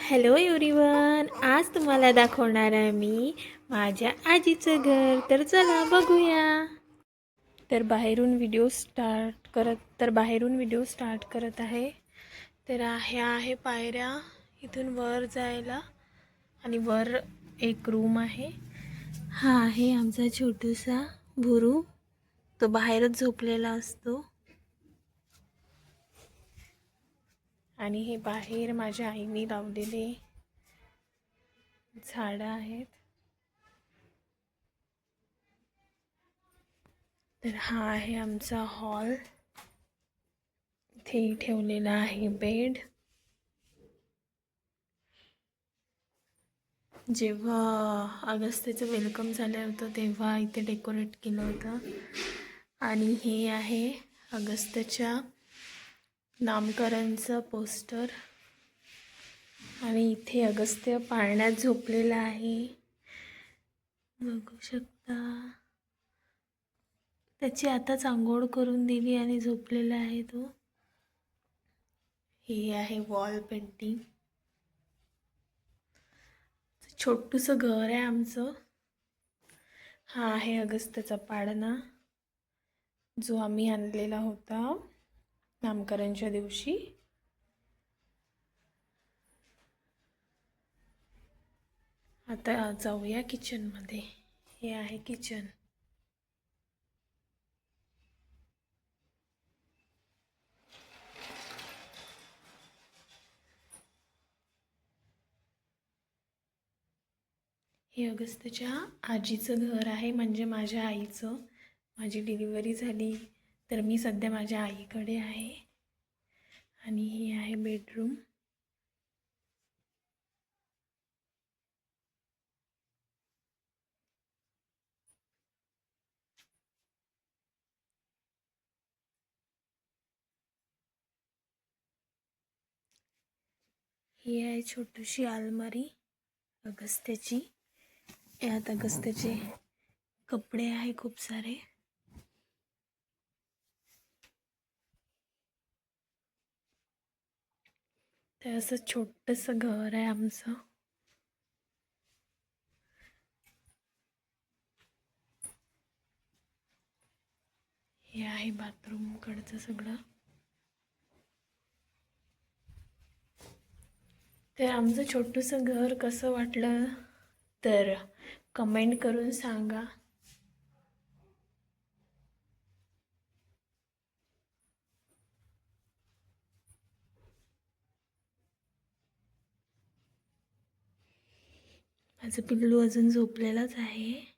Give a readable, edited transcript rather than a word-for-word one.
Hello everyone, आज तुम्हाला दाखवणार आहे मी माझ्या आजीचं घर. तर चला बघूया. बाहेरून व्हिडिओ स्टार्ट करत आहे. तर ह्या आहे पायऱ्या इथून वर जायला आणि वर एक रूम आहे. हा आहे आमचा छोटूसा भुरू, तो बाहेरच झोपलेला असतो. आणि हे बाहेर माझ्या आईने लावलेले झाडं आहेत. तर हा आहे आमचा हॉल. इथे ठेवलेला आहे बेड. जेव्हा अगस्त्याचं वेलकम झालं होतं तेव्हा इथे डेकोरेट केलं होतं. आणि हे आहे अगस्त्याच्या नामकरणचं पोस्टर. आणि इथे अगस्त्य पाळण्यात झोपलेला आहे, बघू शकता. त्याची आताच आंघोळ करून दिली आणि झोपलेला आहे तो. हे आहे वॉल पेंटिंग. छोटूसं घर आहे आमचं. हा आहे अगस्त्याचा पाळणा जो आम्ही आणलेला होता नामकरणच्या दिवशी. आता जाऊया किचनमध्ये. हे आहे किचन. हे अगस्त्याच्या आजीचं घर आहे, म्हणजे माझ्या आईचं. माझी डिलिव्हरी झाली तर मी सध्या माझ्या आईकडे आहे. आणि हे आहे बेडरूम. ही आहे छोटीशी अलमारी अगस्त्याची. यात अगस्त्याचे कपडे आहे खूप सारे. तर असं छोटंसं घर आहे आमचं. हे आहे बाथरूमकडचं सगळं. तर आमचं छोटंसं घर कसं वाटलं तर कमेंट करून सांगा. माझं पिल्लू अजून झोपलेलाच आहे.